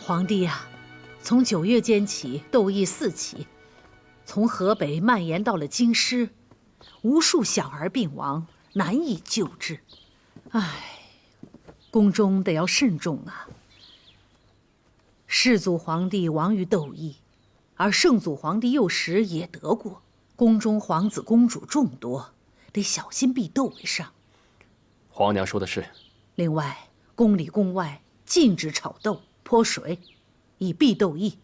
皇帝呀，从9月间起，痘疫四起，从河北蔓延到了京师，无数小儿病亡，难以救治。唉，宫中得要慎重啊。世祖皇帝亡于痘疫，而圣祖皇帝幼时也得过，宫中皇子公主众多，得小心避痘为上。皇娘说的是。另外，宫里宫外禁止炒豆、泼水，以避痘疫。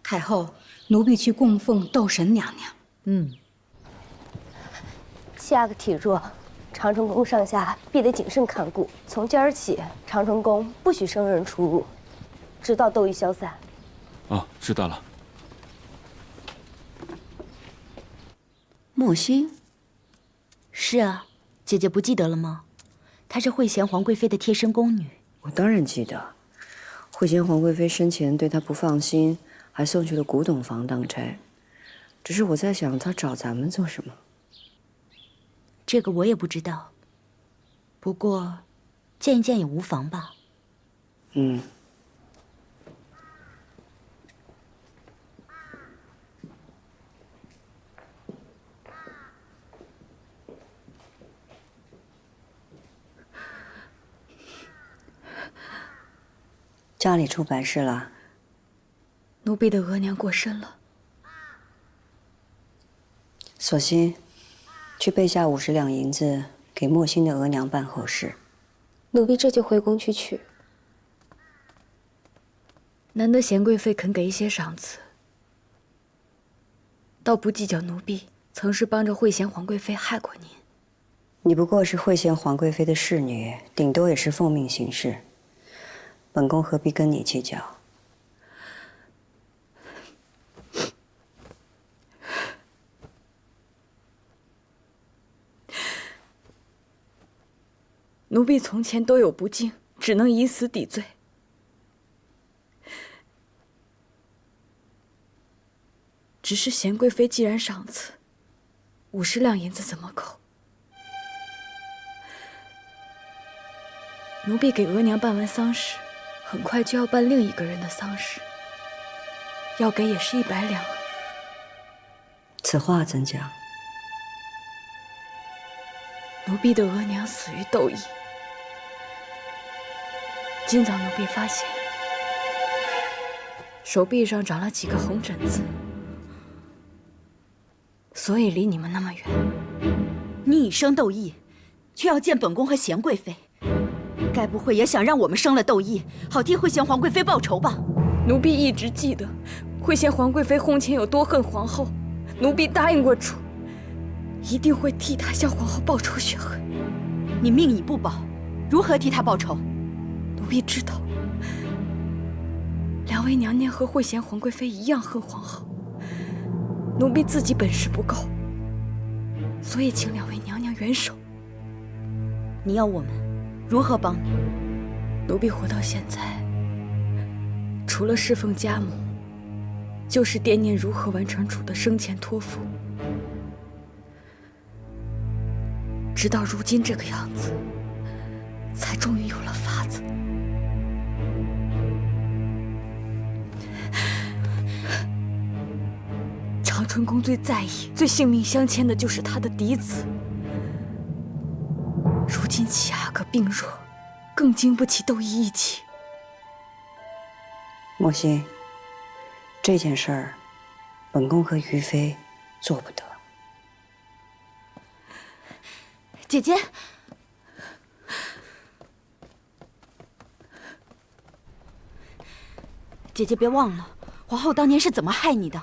太后，奴婢去供奉斗神娘娘。七阿哥体弱，长春宫上下必得谨慎看顾。从今儿起，长春宫不许生人出入，直到痘疫消散。哦，知道了。莫欣，是啊，姐姐不记得了吗？她是惠贤皇贵妃的贴身宫女。我当然记得，惠贤皇贵妃生前对她不放心，还送去了古董房当差。只是我在想，她找咱们做什么？这个我也不知道。不过，见一见也无妨吧。嗯。家里出白事了。奴婢的额娘过身了。索性，去备下50两银子，给莫欣的额娘办后事。奴婢这就回宫去取。难得贤贵妃肯给一些赏赐，倒不计较奴婢曾是帮着惠贤皇贵妃害过您。你不过是惠贤皇贵妃的侍女，顶多也是奉命行事。本宫何必跟你计较？奴婢从前都有不敬，只能以死抵罪。只是贤贵妃既然赏赐，50两银子怎么够？奴婢给额娘办完丧事，很快就要办另一个人的丧事，要给也是100两。此话怎讲？奴婢的额娘死于痘疫。今早奴婢发现手臂上长了几个红疹子，所以离你们那么远。你已生痘疫，却要见本宫和贤贵妃，该不会也想让我们生了痘疫，好替惠贤皇贵妃报仇吧？奴婢一直记得惠贤皇贵妃婚前有多恨皇后，奴婢答应过主，一定会替她向皇后报仇雪恨。你命已不保，如何替她报仇？奴婢知道，两位娘娘和惠贤皇贵妃一样恨皇后，奴婢自己本事不够，所以请两位娘娘援手。你要我们如何帮你？奴婢活到现在，除了侍奉家母，就是惦念如何完成主的生前托付。直到如今这个样子，才终于有了法子。长春宫最在意、最性命相牵的就是他的嫡子。如今七阿哥病弱，更经不起窦漪一起。莫欣，这件事儿，本宫和于妃做不得。姐姐，姐姐别忘了，皇后当年是怎么害你的。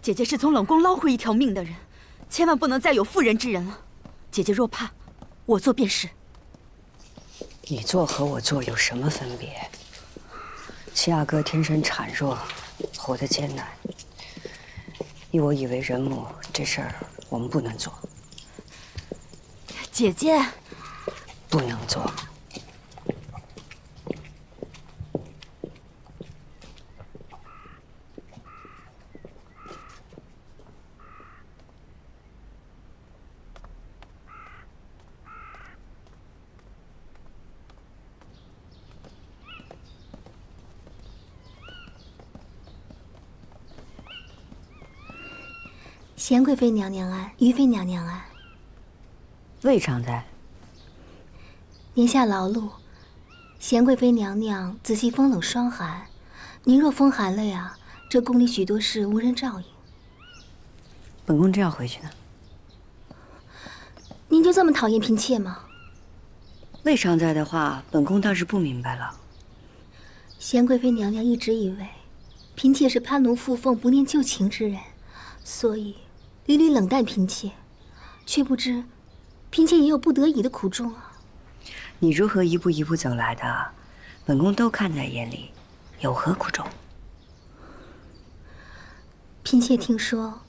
姐姐是从冷宫捞回一条命的人，千万不能再有妇人之仁了。姐姐若怕，我做便是。你做和我做有什么分别？七阿哥天生孱弱，活得艰难。依我以为人母，这事儿我们不能做。姐姐，不能做。贤贵妃娘娘安，余妃娘娘安。魏常在。年下劳碌，贤贵妃娘娘仔细风冷霜寒，您若风寒了呀，这宫里许多事无人照应。本宫正要回去呢。您就这么讨厌嫔妾吗？魏常在的话，本宫倒是不明白了。贤贵妃娘娘一直以为嫔妾是攀龙附凤、不念旧情之人，所以屡屡冷淡嫔妾，却不知嫔妾也有不得已的苦衷啊。你如何一步一步走来的，本宫都看在眼里，有何苦衷？嫔妾听说，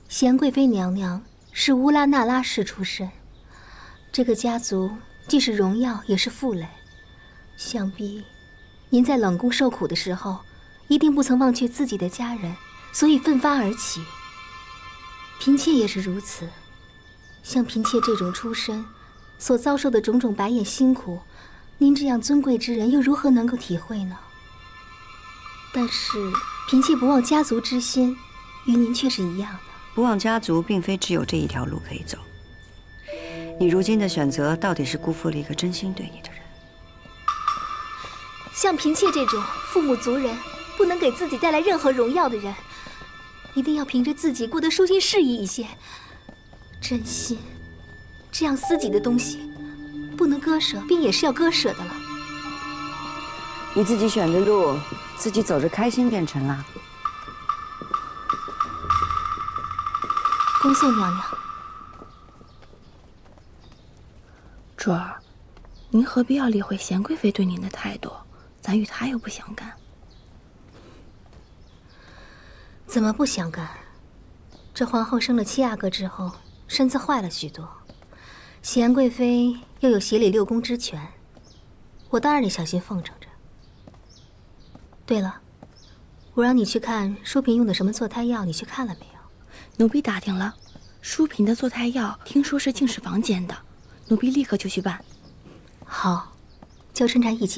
贤贵妃娘娘是乌拉那拉氏出身，这个家族既是荣耀，也是负累。想必您在冷宫受苦的时候，一定不曾忘却自己的家人，所以奋发而起。嫔妾也是如此，像嫔妾这种出身，所遭受的种种白眼辛苦，您这样尊贵之人又如何能够体会呢？但是嫔妾不忘家族之心，与您却是一样的。不忘家族，并非只有这一条路可以走。你如今的选择，到底是辜负了一个真心对你的人。像嫔妾这种父母族人，不能给自己带来任何荣耀的人，一定要凭着自己过得舒心适宜一些。真心，这样私己的东西，不能割舍，便也是要割舍的了。你自己选的路，自己走着开心便成了。恭送娘娘。珠儿，您何必要理会贤贵妃对您的态度？咱与她又不相干。怎么不相干？这皇后生了7阿哥之后，身子坏了许多。贤贵妃又有协理6宫之权，我当然得小心奉承着。对了，我让你去看淑嫔用的什么坐胎药，你去看了没有？奴婢打听了，淑嫔的坐胎药听说是净室房间的，奴婢立刻就去办。好，叫春蝉一起。